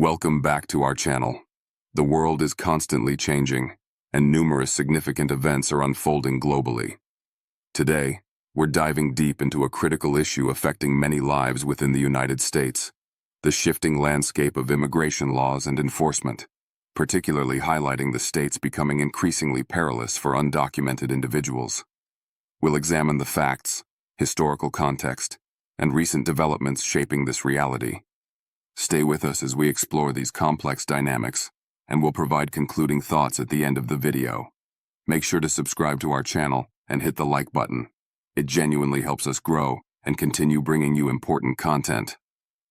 Welcome back to our channel. The world is constantly changing, and numerous significant events are unfolding globally. Today, we're diving deep into a critical issue affecting many lives within the United States: the shifting landscape of immigration laws and enforcement, particularly highlighting the states becoming increasingly perilous for undocumented individuals. We'll examine the facts, historical context, and recent developments shaping this reality. Stay with us as we explore these complex dynamics, and we'll provide concluding thoughts at the end of the video. Make sure to subscribe to our channel and hit the like button. It genuinely helps us grow and continue bringing you important content.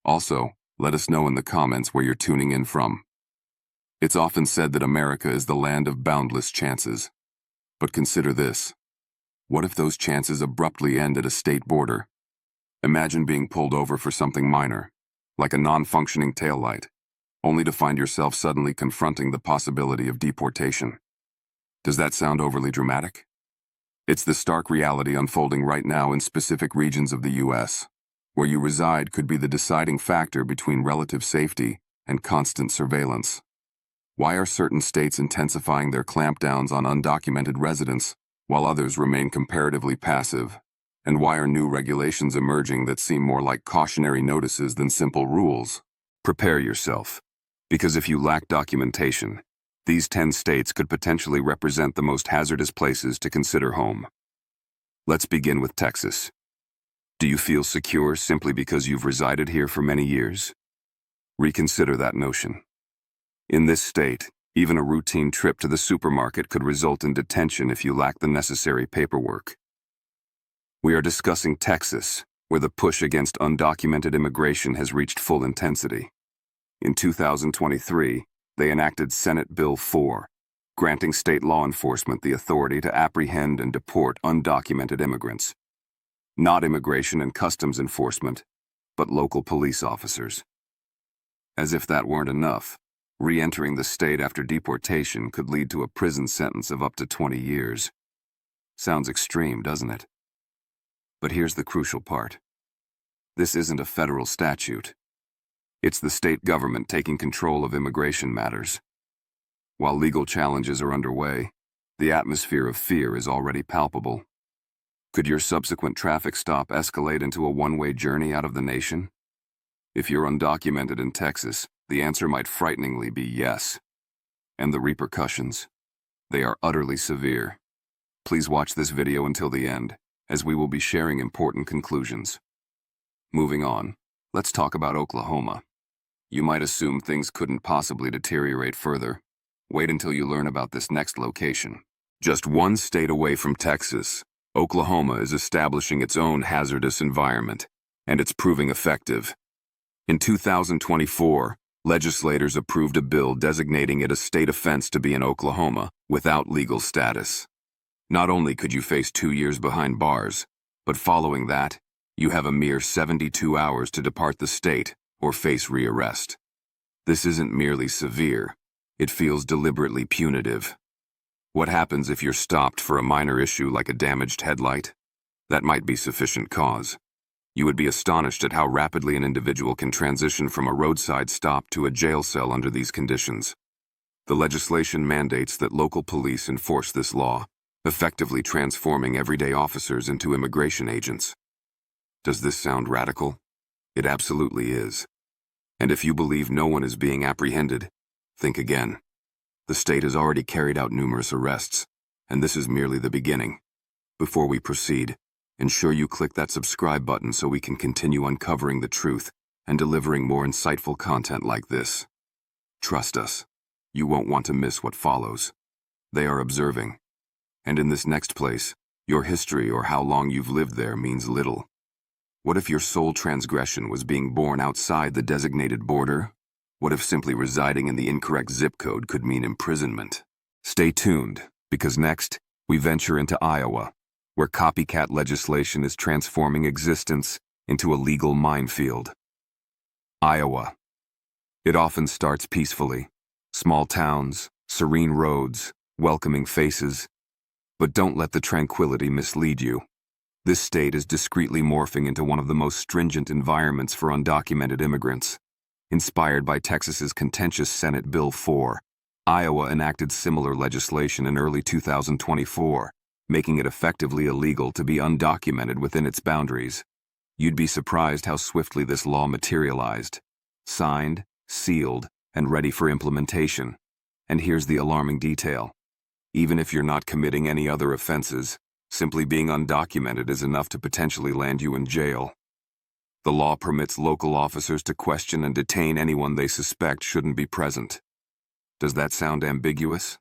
Also, let us know in the comments where you're tuning in from. It's often said that America is the land of boundless chances. But consider this. What if those chances abruptly end at a state border? Imagine being pulled over for something minor, like a non-functioning taillight, only to find yourself suddenly confronting the possibility of deportation. Does that sound overly dramatic? It's the stark reality unfolding right now in specific regions of the U.S. Where you reside could be the deciding factor between relative safety and constant surveillance. Why are certain states intensifying their clampdowns on undocumented residents, while others remain comparatively passive? And why are new regulations emerging that seem more like cautionary notices than simple rules? Prepare yourself, because if you lack documentation, these 10 states could potentially represent the most hazardous places to consider home. Let's begin with Texas. Do you feel secure simply because you've resided here for many years? Reconsider that notion. In this state, even a routine trip to the supermarket could result in detention if you lack the necessary paperwork. We are discussing Texas, where the push against undocumented immigration has reached full intensity. In 2023, they enacted Senate Bill 4, granting state law enforcement the authority to apprehend and deport undocumented immigrants. Not immigration and customs enforcement, but local police officers. As if that weren't enough, re-entering the state after deportation could lead to a prison sentence of up to 20 years. Sounds extreme, doesn't it? But here's the crucial part. This isn't a federal statute. It's the state government taking control of immigration matters. While legal challenges are underway, the atmosphere of fear is already palpable. Could your subsequent traffic stop escalate into a one-way journey out of the nation? If you're undocumented in Texas, the answer might frighteningly be yes. And the repercussions? They are utterly severe. Please watch this video until the end, as we will be sharing important conclusions. Moving on, let's talk about Oklahoma. You might assume things couldn't possibly deteriorate further. Wait until you learn about this next location. Just one state away from Texas, Oklahoma is establishing its own hazardous environment, and it's proving effective. In 2024, legislators approved a bill designating it a state offense to be in Oklahoma without legal status. Not only could you face 2 years behind bars, but following that, you have a mere 72 hours to depart the state or face rearrest. This isn't merely severe, it feels deliberately punitive. What happens if you're stopped for a minor issue like a damaged headlight? That might be sufficient cause. You would be astonished at how rapidly an individual can transition from a roadside stop to a jail cell under these conditions. The legislation mandates that local police enforce this law, effectively transforming everyday officers into immigration agents. Does this sound radical? It absolutely is. And if you believe no one is being apprehended, think again. The state has already carried out numerous arrests, and this is merely the beginning. Before we proceed, ensure you click that subscribe button so we can continue uncovering the truth and delivering more insightful content like this. Trust us, you won't want to miss what follows. They are observing. And in this next place, your history or how long you've lived there means little. What if your sole transgression was being born outside the designated border? What if simply residing in the incorrect zip code could mean imprisonment? Stay tuned, because next, we venture into Iowa, where copycat legislation is transforming existence into a legal minefield. Iowa. It often starts peacefully. Small towns, serene roads, welcoming faces. But don't let the tranquility mislead you. This state is discreetly morphing into one of the most stringent environments for undocumented immigrants. Inspired by Texas's contentious Senate Bill 4, Iowa enacted similar legislation in early 2024, making it effectively illegal to be undocumented within its boundaries. You'd be surprised how swiftly this law materialized. Signed, sealed, and ready for implementation. And here's the alarming detail. Even if you're not committing any other offenses, simply being undocumented is enough to potentially land you in jail. The law permits local officers to question and detain anyone they suspect shouldn't be present. Does that sound ambiguous?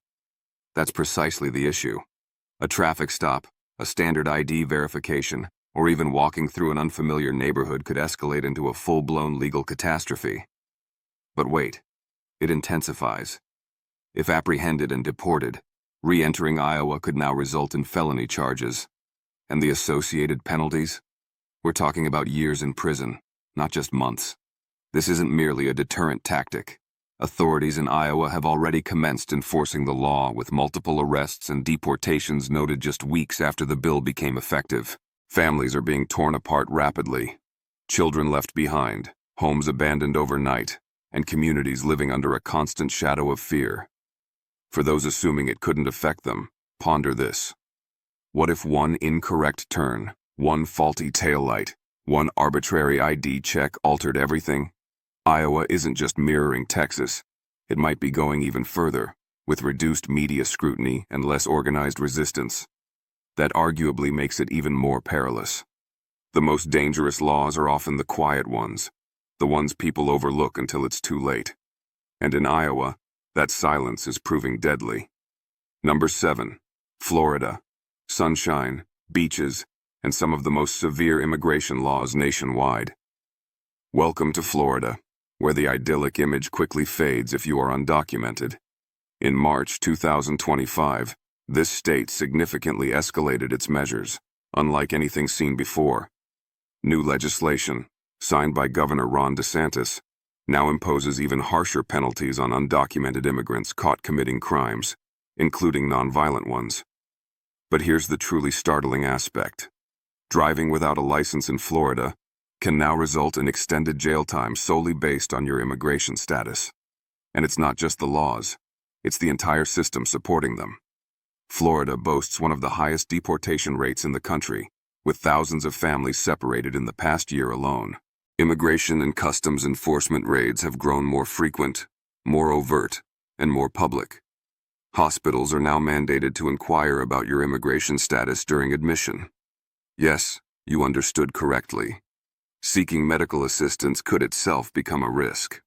That's precisely the issue. A traffic stop, a standard ID verification, or even walking through an unfamiliar neighborhood could escalate into a full-blown legal catastrophe. But wait, it intensifies. If apprehended and deported, re-entering Iowa could now result in felony charges. And the associated penalties? We're talking about years in prison, not just months. This isn't merely a deterrent tactic. Authorities in Iowa have already commenced enforcing the law, with multiple arrests and deportations noted just weeks after the bill became effective. Families are being torn apart rapidly, children left behind, homes abandoned overnight, and communities living under a constant shadow of fear. For those assuming it couldn't affect them, ponder this. What if one incorrect turn, one faulty taillight, one arbitrary ID check altered everything? Iowa isn't just mirroring Texas. It might be going even further, with reduced media scrutiny and less organized resistance. That arguably makes it even more perilous. The most dangerous laws are often the quiet ones, the ones people overlook until it's too late. And in Iowa, that silence is proving deadly. Number 7. Florida. Sunshine, beaches, and some of the most severe immigration laws nationwide. Welcome to Florida, where the idyllic image quickly fades if you are undocumented. In March 2025, this state significantly escalated its measures, unlike anything seen before. New legislation, signed by Governor Ron DeSantis, now imposes even harsher penalties on undocumented immigrants caught committing crimes, including nonviolent ones. But here's the truly startling aspect. Driving without a license in Florida can now result in extended jail time solely based on your immigration status. And it's not just the laws, it's the entire system supporting them. Florida boasts one of the highest deportation rates in the country, with thousands of families separated in the past year alone. Immigration and customs enforcement raids have grown more frequent, more overt, and more public. Hospitals are now mandated to inquire about your immigration status during admission. Yes, you understood correctly. Seeking medical assistance could itself become a risk.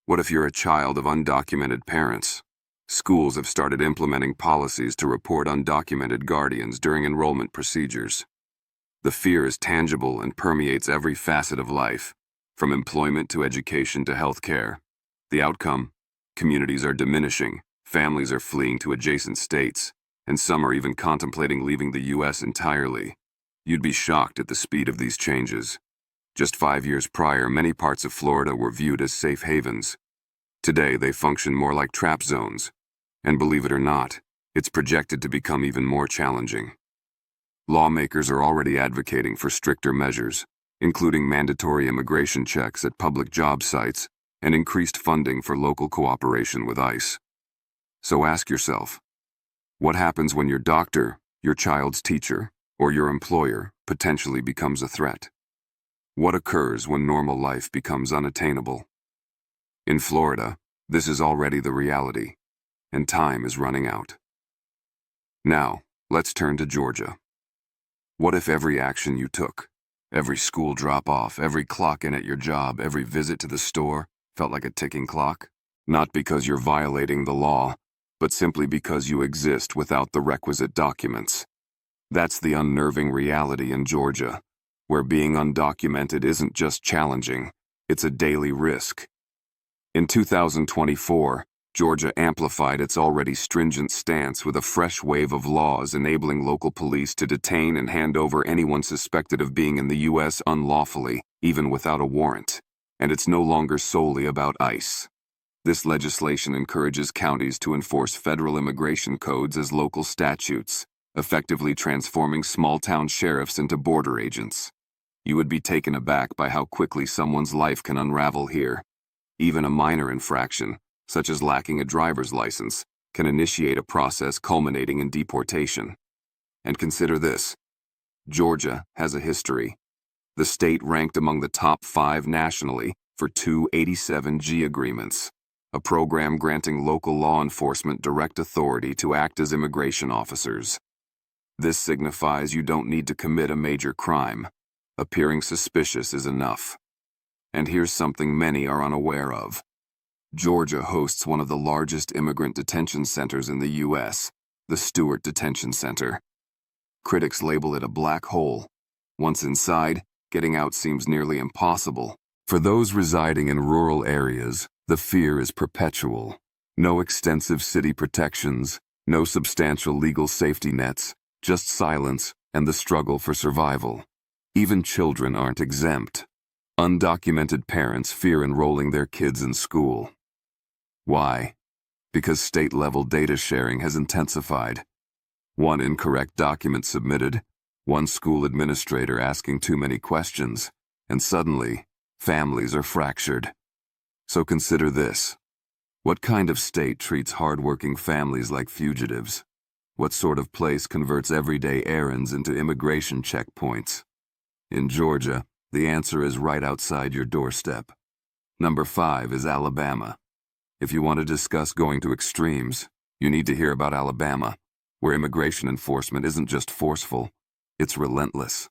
What if you're a child of undocumented parents? Schools have started implementing policies to report undocumented guardians during enrollment procedures. The fear is tangible and permeates every facet of life, from employment to education to healthcare. The outcome? Communities are diminishing, families are fleeing to adjacent states, and some are even contemplating leaving the U.S. entirely. You'd be shocked at the speed of these changes. Just 5 years prior, many parts of Florida were viewed as safe havens. Today, they function more like trap zones. And believe it or not, it's projected to become even more challenging. Lawmakers are already advocating for stricter measures, including mandatory immigration checks at public job sites and increased funding for local cooperation with ICE. So ask yourself, what happens when your doctor, your child's teacher, or your employer potentially becomes a threat? What occurs when normal life becomes unattainable? In Florida, this is already the reality, and time is running out. Now, let's turn to Georgia. What if every action you took, every school drop-off, every clock in at your job, every visit to the store, felt like a ticking clock? Not because you're violating the law, but simply because you exist without the requisite documents. That's the unnerving reality in Georgia, where being undocumented isn't just challenging, it's a daily risk. In 2024, Georgia amplified its already stringent stance with a fresh wave of laws enabling local police to detain and hand over anyone suspected of being in the U.S. unlawfully, even without a warrant. And it's no longer solely about ICE. This legislation encourages counties to enforce federal immigration codes as local statutes, effectively transforming small-town sheriffs into border agents. You would be taken aback by how quickly someone's life can unravel here. Even a minor infraction, such as lacking a driver's license, can initiate a process culminating in deportation. And consider this: Georgia has a history. The state ranked among the top 5 nationally for 287G agreements, a program granting local law enforcement direct authority to act as immigration officers. This signifies you don't need to commit a major crime. Appearing suspicious is enough. And here's something many are unaware of. Georgia hosts one of the largest immigrant detention centers in the U.S., the Stewart Detention Center. Critics label it a black hole. Once inside, getting out seems nearly impossible. For those residing in rural areas, the fear is perpetual. No extensive city protections, no substantial legal safety nets, just silence and the struggle for survival. Even children aren't exempt. Undocumented parents fear enrolling their kids in school. Why? Because state-level data sharing has intensified. One incorrect document submitted, one school administrator asking too many questions, and suddenly, families are fractured. So consider this. What kind of state treats hardworking families like fugitives? What sort of place converts everyday errands into immigration checkpoints? In Georgia, the answer is right outside your doorstep. Number 5 is Alabama. If you want to discuss going to extremes, you need to hear about Alabama, where immigration enforcement isn't just forceful, it's relentless.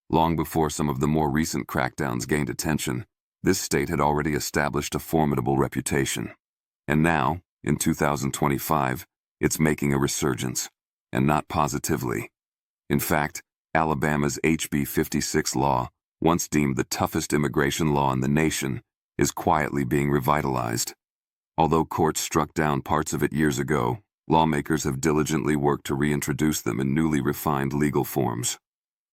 Long before some of the more recent crackdowns gained attention, this state had already established a formidable reputation. And now, in 2025, it's making a resurgence, and not positively. In fact, Alabama's HB 56 law, once deemed the toughest immigration law in the nation, is quietly being revitalized. Although courts struck down parts of it years ago, lawmakers have diligently worked to reintroduce them in newly refined legal forms.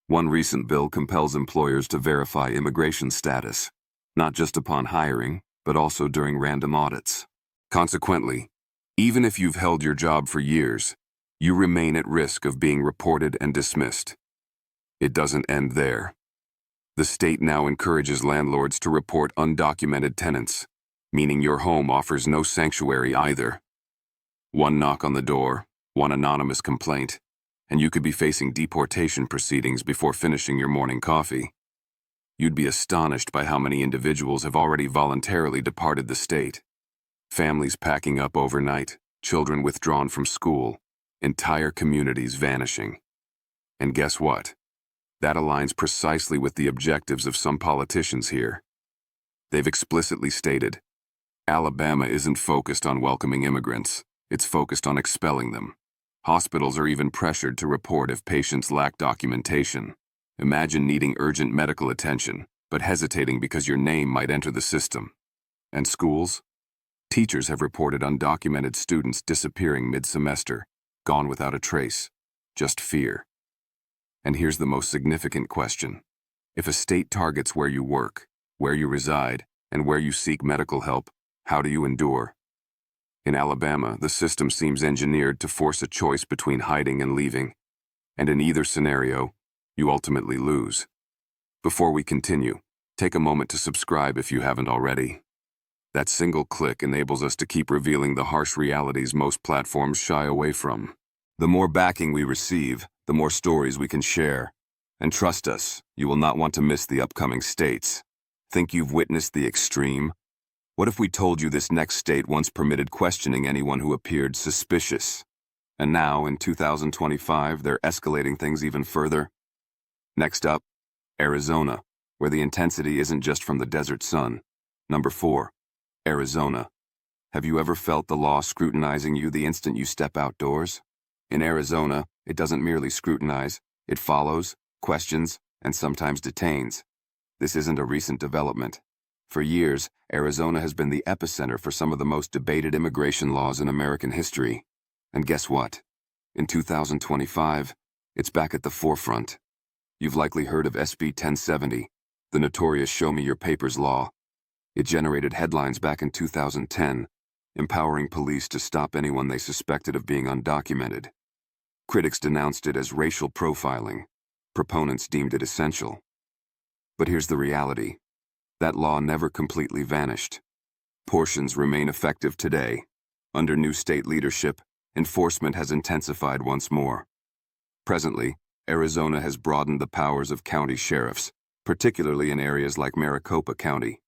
One recent bill compels employers to verify immigration status, not just upon hiring, but also during random audits. Consequently, even if you've held your job for years, you remain at risk of being reported and dismissed. It doesn't end there. The state now encourages landlords to report undocumented tenants, meaning your home offers no sanctuary either. One knock on the door, one anonymous complaint, and you could be facing deportation proceedings before finishing your morning coffee. You'd be astonished by how many individuals have already voluntarily departed the state. Families packing up overnight, children withdrawn from school, entire communities vanishing. And guess what? That aligns precisely with the objectives of some politicians here. They've explicitly stated, Alabama isn't focused on welcoming immigrants, it's focused on expelling them. Hospitals are even pressured to report if patients lack documentation. Imagine needing urgent medical attention, but hesitating because your name might enter the system. And schools? Teachers have reported undocumented students disappearing mid-semester, gone without a trace, just fear. And here's the most significant question. If a state targets where you work, where you reside, and where you seek medical help, how do you endure? In Alabama, the system seems engineered to force a choice between hiding and leaving. And in either scenario, you ultimately lose. Before we continue, take a moment to subscribe if you haven't already. That single click enables us to keep revealing the harsh realities most platforms shy away from. The more backing we receive, the more stories we can share. And trust us, you will not want to miss the upcoming states. Think you've witnessed the extreme? What if we told you this next state once permitted questioning anyone who appeared suspicious? And now, in 2025, they're escalating things even further. Next up, Arizona, where the intensity isn't just from the desert sun. Number 4. Arizona. Have you ever felt the law scrutinizing you the instant you step outdoors? In Arizona, it doesn't merely scrutinize, it follows, questions, and sometimes detains. This isn't a recent development. For years, Arizona has been the epicenter for some of the most debated immigration laws in American history. And guess what? In 2025, it's back at the forefront. You've likely heard of SB 1070, the notorious Show Me Your Papers law. It generated headlines back in 2010, empowering police to stop anyone they suspected of being undocumented. Critics denounced it as racial profiling. Proponents deemed it essential. But here's the reality. That law never completely vanished. Portions remain effective today. Under new state leadership, enforcement has intensified once more. Presently, Arizona has broadened the powers of county sheriffs, particularly in areas like Maricopa County.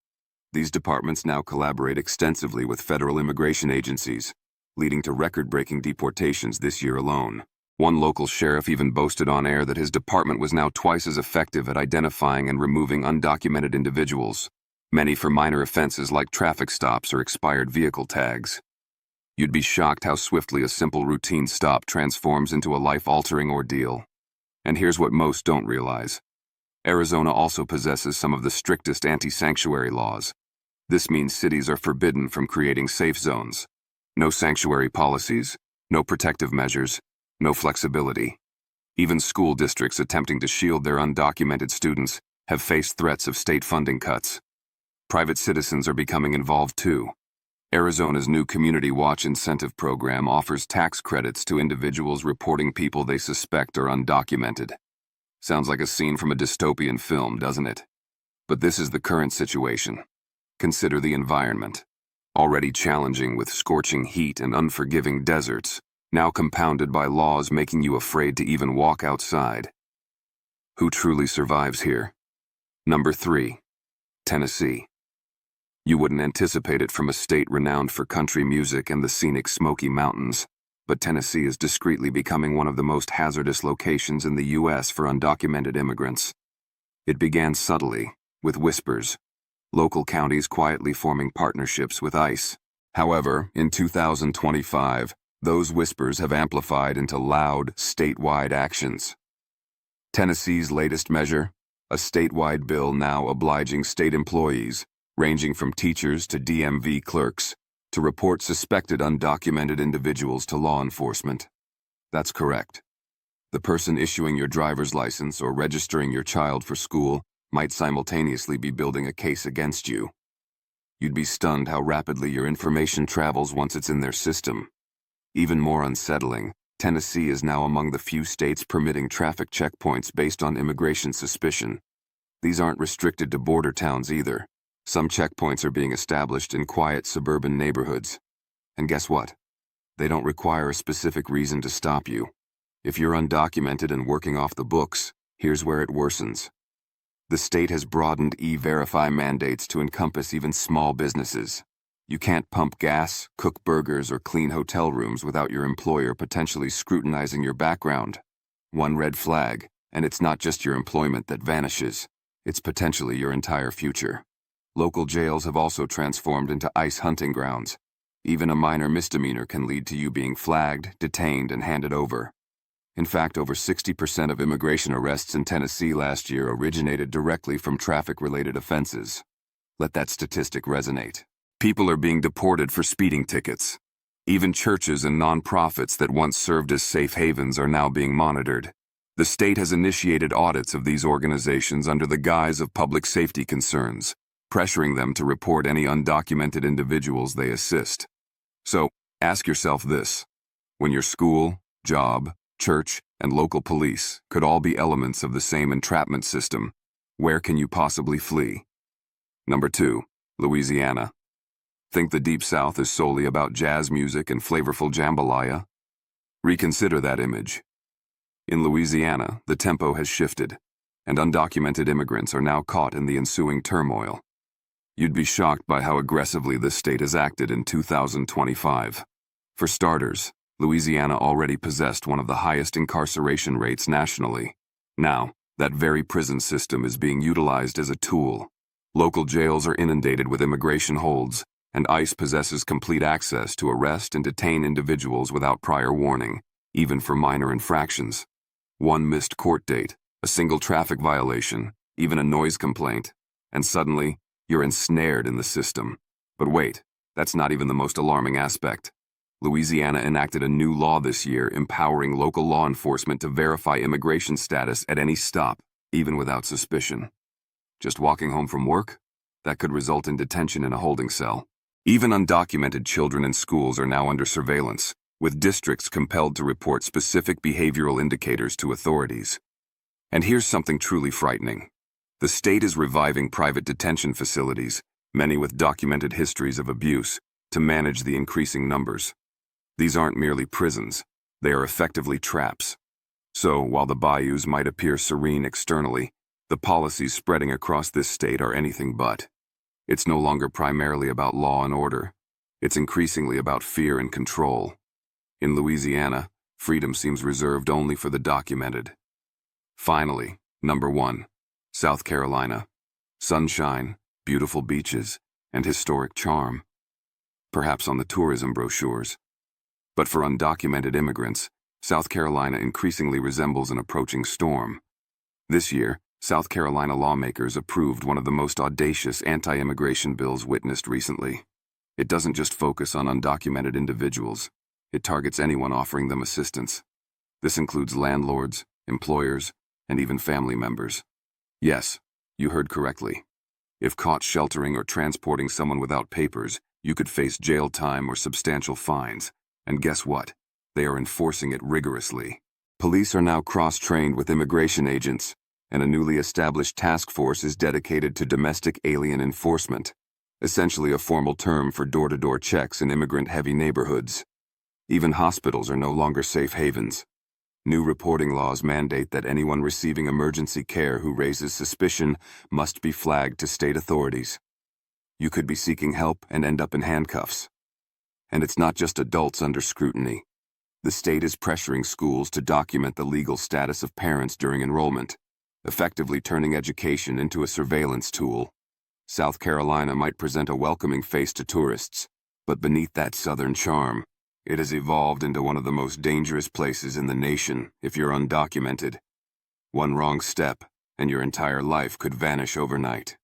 These departments now collaborate extensively with federal immigration agencies, leading to record-breaking deportations this year alone. One local sheriff even boasted on air that his department was now twice as effective at identifying and removing undocumented individuals, many for minor offenses like traffic stops or expired vehicle tags. You'd be shocked how swiftly a simple routine stop transforms into a life-altering ordeal. And here's what most don't realize. Arizona also possesses some of the strictest anti-sanctuary laws. This means cities are forbidden from creating safe zones. No sanctuary policies, no protective measures, no flexibility. Even school districts attempting to shield their undocumented students have faced threats of state funding cuts. Private citizens are becoming involved too. Arizona's new Community Watch Incentive Program offers tax credits to individuals reporting people they suspect are undocumented. Sounds like a scene from a dystopian film, doesn't it? But this is the current situation. Consider the environment. Already challenging with scorching heat and unforgiving deserts, now compounded by laws making you afraid to even walk outside. Who truly survives here? Number 3. Tennessee. You wouldn't anticipate it from a state renowned for country music and the scenic Smoky Mountains, but Tennessee is discreetly becoming one of the most hazardous locations in the U.S. for undocumented immigrants. It began subtly, with whispers, local counties quietly forming partnerships with ICE. However, in 2025, those whispers have amplified into loud, statewide actions. Tennessee's latest measure? A statewide bill now obliging state employees, ranging from teachers to DMV clerks, to report suspected undocumented individuals to law enforcement. That's correct. The person issuing your driver's license or registering your child for school might simultaneously be building a case against you. You'd be stunned how rapidly your information travels once it's in their system. Even more unsettling, Tennessee is now among the few states permitting traffic checkpoints based on immigration suspicion. These aren't restricted to border towns either. Some checkpoints are being established in quiet suburban neighborhoods. And guess what? They don't require a specific reason to stop you. If you're undocumented and working off the books, here's where it worsens. The state has broadened e-verify mandates to encompass even small businesses. You can't pump gas, cook burgers, or clean hotel rooms without your employer potentially scrutinizing your background. One red flag, and it's not just your employment that vanishes. It's potentially your entire future. Local jails have also transformed into ICE hunting grounds. Even a minor misdemeanor can lead to you being flagged, detained, and handed over. In fact, over 60% of immigration arrests in Tennessee last year originated directly from traffic-related offenses. Let that statistic resonate. People are being deported for speeding tickets. Even churches and nonprofits that once served as safe havens are now being monitored. The state has initiated audits of these organizations under the guise of public safety concerns, pressuring them to report any undocumented individuals they assist. So, ask yourself this. When your school, job, church, and local police could all be elements of the same entrapment system, where can you possibly flee? Number 2. Louisiana. Think the Deep South is solely about jazz music and flavorful jambalaya? Reconsider that image. In Louisiana, the tempo has shifted, and undocumented immigrants are now caught in the ensuing turmoil. You'd be shocked by how aggressively this state has acted in 2025. For starters, Louisiana already possessed one of the highest incarceration rates nationally. Now, that very prison system is being utilized as a tool. Local jails are inundated with immigration holds, and ICE possesses complete access to arrest and detain individuals without prior warning, even for minor infractions. One missed court date, a single traffic violation, even a noise complaint, and suddenly, you're ensnared in the system. But wait, that's not even the most alarming aspect. Louisiana enacted a new law this year empowering local law enforcement to verify immigration status at any stop, even without suspicion. Just walking home from work? That could result in detention in a holding cell. Even undocumented children in schools are now under surveillance, with districts compelled to report specific behavioral indicators to authorities. And here's something truly frightening. The state is reviving private detention facilities, many with documented histories of abuse, to manage the increasing numbers. These aren't merely prisons, they are effectively traps. So, while the bayous might appear serene externally, the policies spreading across this state are anything but. It's no longer primarily about law and order. It's increasingly about fear and control. In Louisiana, freedom seems reserved only for the documented. Finally, number 1, South Carolina. Sunshine, beautiful beaches, and historic charm. Perhaps on the tourism brochures. But for undocumented immigrants, South Carolina increasingly resembles an approaching storm. This year, South Carolina lawmakers approved one of the most audacious anti-immigration bills witnessed recently. It doesn't just focus on undocumented individuals. It targets anyone offering them assistance. This includes landlords, employers, and even family members. Yes, you heard correctly. If caught sheltering or transporting someone without papers, you could face jail time or substantial fines. And guess what? They are enforcing it rigorously. Police are now cross-trained with immigration agents, and a newly established task force is dedicated to domestic alien enforcement, essentially a formal term for door-to-door checks in immigrant-heavy neighborhoods. Even hospitals are no longer safe havens. New reporting laws mandate that anyone receiving emergency care who raises suspicion must be flagged to state authorities. You could be seeking help and end up in handcuffs. And it's not just adults under scrutiny. The state is pressuring schools to document the legal status of parents during enrollment, effectively turning education into a surveillance tool. South Carolina might present a welcoming face to tourists, but beneath that southern charm, it has evolved into one of the most dangerous places in the nation if you're undocumented. One wrong step, and your entire life could vanish overnight.